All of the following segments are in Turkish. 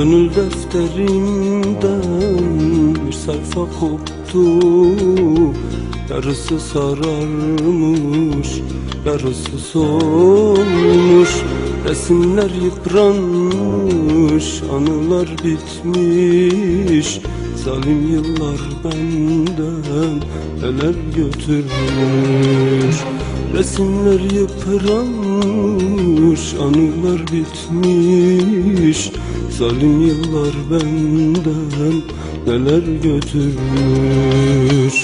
Gönül defterimden bir sayfa koptu. Yarısı sararmış, yarısı solmuş. Resimler yıpranmış, anılar bitmiş. Zalim yıllar benden neler götürmüş. Resimler yıpranmış, anılar bitmiş. Zalim yıllar benden neler götürmüş.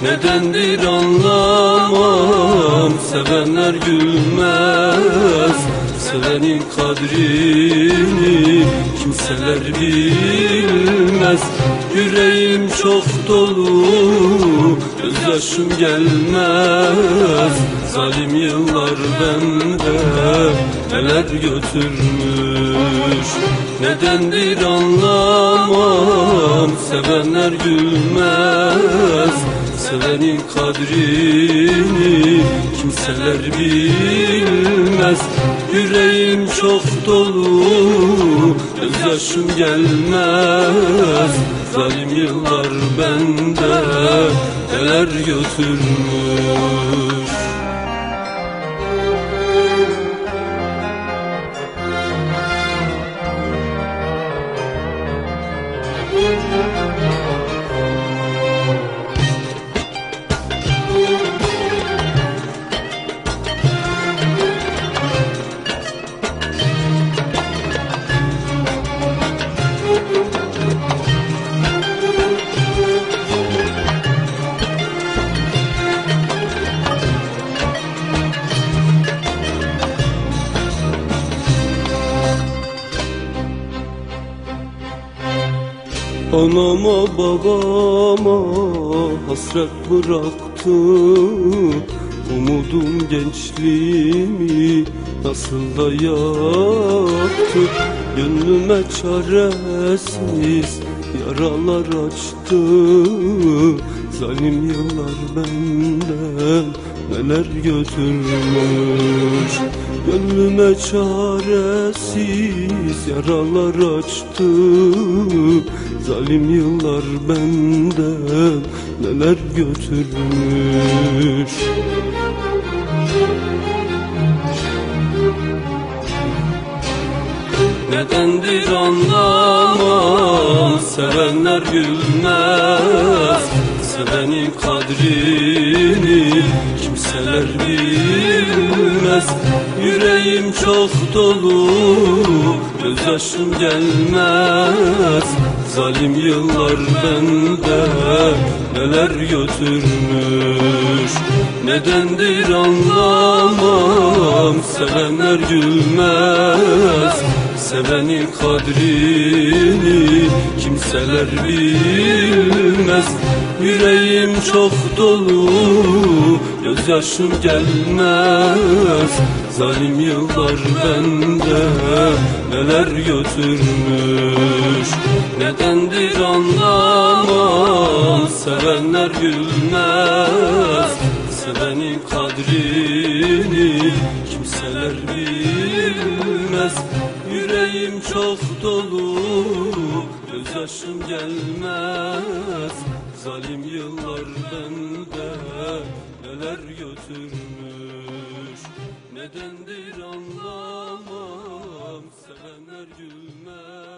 Nedendir anlamam, sevenler gülmez. Sevenin kadrini kimseler bilmez. Yüreğim çok dolu, gözyaşım gelmez. Zalim yıllar bende neler götürmüş. Nedendir anlamam, sevenler gülmez. Sevenin kadrini kimseler bilmez. Yüreğim çok dolu, gözyaşım gelmez. Zalim yıllar bende neler götürmüş. Anama babama hasret bıraktı. Umudum gençliğimi nasıl da yaktı. Gönlüme çaresiz yaralar açtı. Zalim yıllar benden neler götürmüş. Gönlüme çaresiz yaralar açtı. Zalim yıllar benden neler götürmüş. Nedendir anlamam, sevenler gülmez. Sevenin kadrini kimseler bilmez. Yüreğim çok dolu, gözyaşım gelmez. Zalim yıllar bende neler götürmüş. Nedendir anlamam, sevenler gülmez. Sevenin kadrini kimseler bilmez. Yüreğim çok dolu, gözyaşım gelmez. Zalim yıllar bende neler götürmüş. Nedendir anlamam, sevenler gülmez. Sevenin kadrini kimseler bilmez. Yüreğim çok dolu, gözyaşım gelmez. Zalim yıllar bende neler götürmüş. Nedendir anlamam, sevenler gülmez.